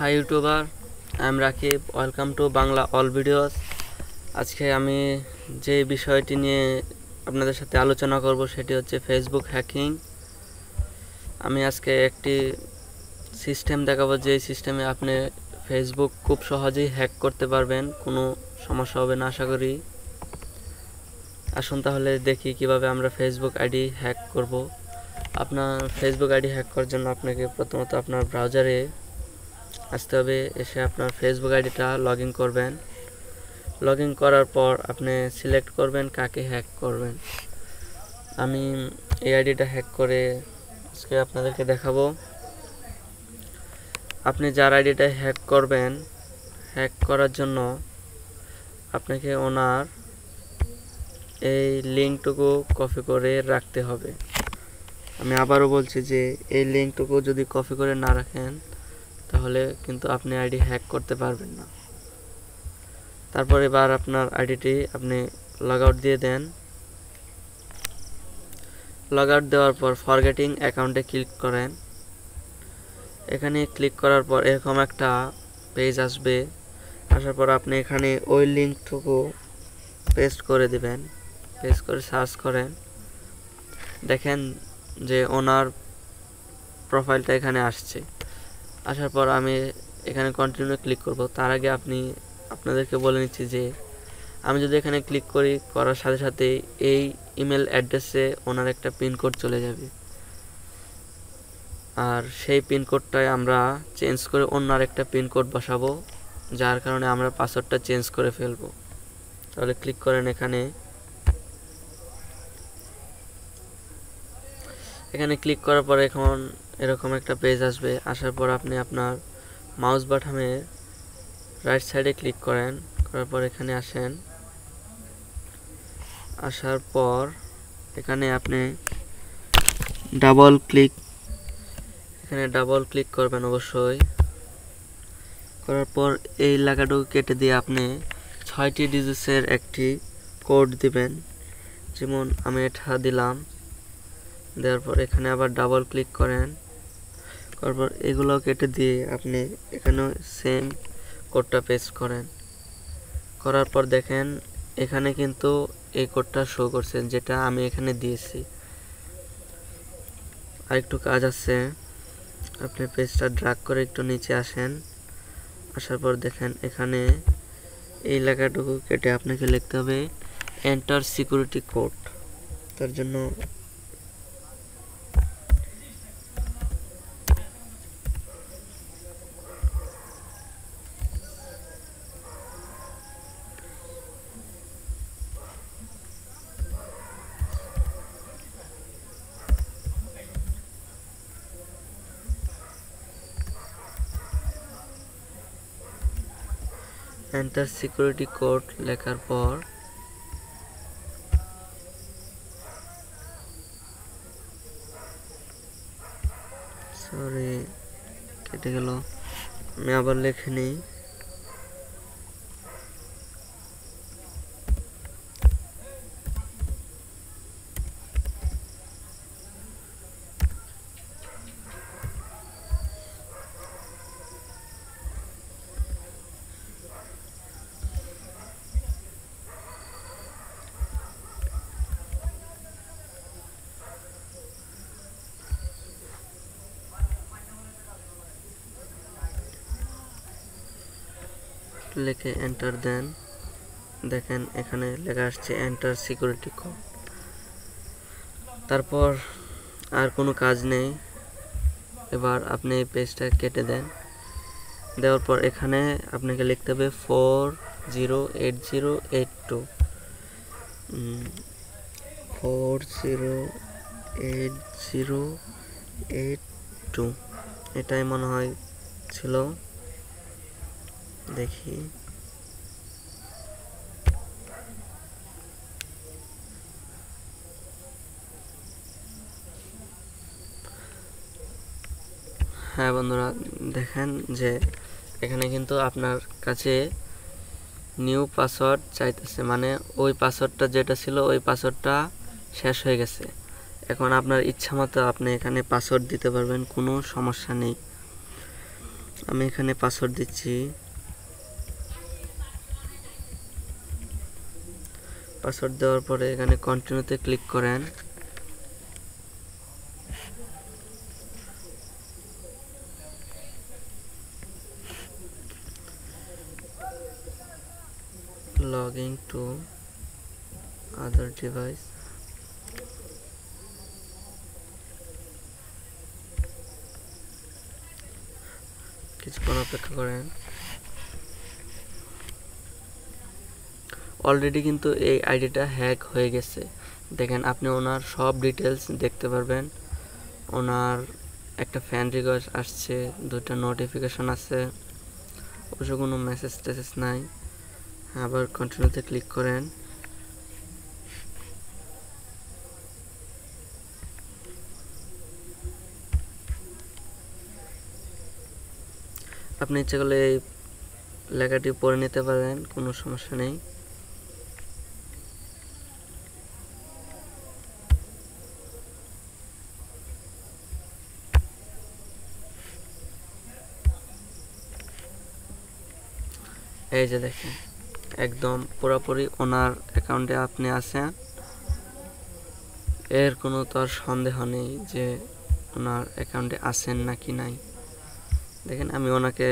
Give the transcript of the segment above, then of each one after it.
High YouTuber, I am Rakib. Welcome to Bangla all videos. আজকে আমি যে বিষয়টি নিয়ে আপনাদের সাথে আলোচনা করব সেটি হচ্ছে ফেসবুক হ্যাকিং। আমি আজকে একটি সিস্টেম দেখাবো, যে সিস্টেমে আপনি ফেসবুক খুব সহজেই হ্যাক করতে পারবেন, কোনো সমস্যা হবে না আশা করি। আসুন তাহলে দেখি কিভাবে আমরা ফেসবুক আইডি হ্যাক করব। আপনার ফেসবুক আইডি হ্যাক করার জন্য আপনাকে প্রথমত আপনার ব্রাউজারে আসতে হবে। এসে আপনার ফেসবুক আইডিটা লগ ইন করবেন। লগ ইন করার পর আপনি সিলেক্ট করবেন কাকে হ্যাক করবেন। আমি এই আইডিটা হ্যাক করে আজকে আপনাদেরকে দেখাবো। আপনি যার আইডিটা হ্যাক করবেন, হ্যাক করার জন্য আপনাকে ওনার এই লিঙ্কটুকু কপি করে রাখতে হবে। আমি আবারও বলছি যে এই লিঙ্কটুকু যদি কপি করে না রাখেন তাহলে কিন্তু আপনি আইডি হ্যাক করতে পারবেন না। তারপর এবার আপনার আইডিটি আপনি লগ আউট দিয়ে দেন। লগ আউট দেওয়ার পর ফরগেটিং অ্যাকাউন্টে ক্লিক করেন। এখানে ক্লিক করার পর এরকম একটা পেজ আসবে। আসার পর আপনি এখানে ওই লিঙ্কটুকু পেস্ট করে দিবেন। পেস্ট করে সার্চ করেন, দেখেন যে ওনার প্রোফাইলটা এখানে আসছে। আসার পর আমি এখানে কন্টিনিউ ক্লিক করব। তার আগে আপনাদেরকে বলে নিচ্ছি যে আমি যদি এখানে ক্লিক করি, করার সাথে সাথে এই ইমেল অ্যাড্রেসে ওনার একটা পিনকোড চলে যাবে, আর সেই পিনকোডটাই আমরা চেঞ্জ করে অন্য আরেকটা পিনকোড বসাবো, যার কারণে আমরা পাসওয়ার্ডটা চেঞ্জ করে ফেলবো। তাহলে ক্লিক করেন এখানে ক্লিক করার পর এখন এরকম একটা পেজ আসবে। আসার পর আপনি আপনার মাউস বাটনে রাইট সাইডে ক্লিক করেন। করার পর এখানে আসেন। আসার পর এখানে আপনি ডাবল ক্লিক করবেন অবশ্যই। করার পর এই লেখাটুকু কেটে দিয়ে আপনি 6টি ডিজিটের একটি কোড দিবেন। যেমন আমি এটা দিলাম। দেওয়ার পর এখানে আবার ডাবল ক্লিক করেন। করার পর এগুলো কেটে দিয়ে আপনি এখানেও সেম কোডটা পেস্ট করেন। করার পর দেখেন এখানে কিন্তু এই কোডটা শো করছে, যেটা আমি এখানে দিয়েছি। আরেকটু কাজ আছে, আপনি পেজটা ড্র্যাগ করে একটু নিচে আসেন। আসার পর দেখেন এখানে এই লেখাটুকু কেটে আপনাকে লিখতে হবে এন্টার সিকিউরিটি কোড। তার জন্য এন্টার সিকিউরিটি কোড লেখার পর কেটে গেল, আমি আবার লিখে নিই। লিখে এন্টার দেন। দেখেন এখানে লেখা আসছে এন্টার সিকিউরিটি কোড। তারপর আর কোনো কাজ নেই। এবার আপনি এই পেজটা কেটে দেন। দেওয়ার পর এখানে আপনাকে লিখতে হবে 408082 408082 এটাই মনে হয় ছিল। দেখি, হ্যাঁ বন্ধুরা, দেখেন যে এখানে কিন্তু আপনার কাছে নিউ পাসওয়ার্ড চাইতেছে, মানে ওই পাসওয়ার্ডটা যেটা ছিল ওই পাসওয়ার্ডটা শেষ হয়ে গেছে। এখন আপনার ইচ্ছা মতো আপনি এখানে পাসওয়ার্ড দিতে পারবেন, কোনো সমস্যা নেই। আমি এখানে পাসওয়ার্ড দিচ্ছি। পাসওয়ার্ড দেওয়ার পরে এখানে কন্টিনিউতে ক্লিক করেন। Login to other device. কিছুক্ষণ অপেক্ষা করেন। অলরেডি কিন্তু এই আইডিটা হ্যাক হয়ে গেছে। দেখেন, আপনি ওনার সব ডিটেলস দেখতে পারবেন। ওনার একটা ফ্রেন্ড রিকোয়েস্ট আসছে, 2টা নোটিফিকেশন আছে, অবশ্য কোনো মেসেজ টেসেজ নাই। আবার কন্টিনিউতে ক্লিক করেন। আপনি ইচ্ছে করলে এই লেখাটি পড়ে নিতে পারেন, কোনো সমস্যা নেই। এই যে দেখেন, একদম পুরোপুরি ওনার অ্যাকাউন্টে আপনি আছেন। এর কোনো তো আর সন্দেহ নেই যে ওনার অ্যাকাউন্টে আছেন নাকি নাই। দেখেন, আমি ওনাকে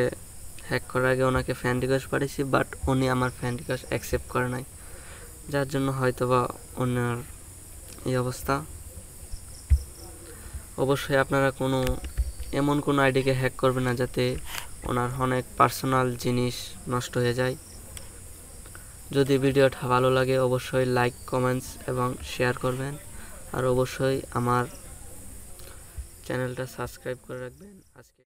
হ্যাক করার আগে ওনাকে ফ্রেন্ড রিকোয়েস্ট পাঠিয়েছি, বাট উনি আমার ফ্রেন্ড রিকোয়েস্ট অ্যাকসেপ্ট করে নাই, যার জন্য হয়তো বা ওনার এই অবস্থা। অবশ্যই আপনারা এমন কোনো আইডিকে হ্যাক করবেন না যাতে ওনার অনেক পার্সোনাল জিনিস নষ্ট হয়ে যায়। যদি ভিডিওটা ভালো লাগে অবশ্যই লাইক, কমেন্টস এবং শেয়ার করবেন, আর অবশ্যই আমার চ্যানেলটা সাবস্ক্রাইব করে রাখবেন। আজকে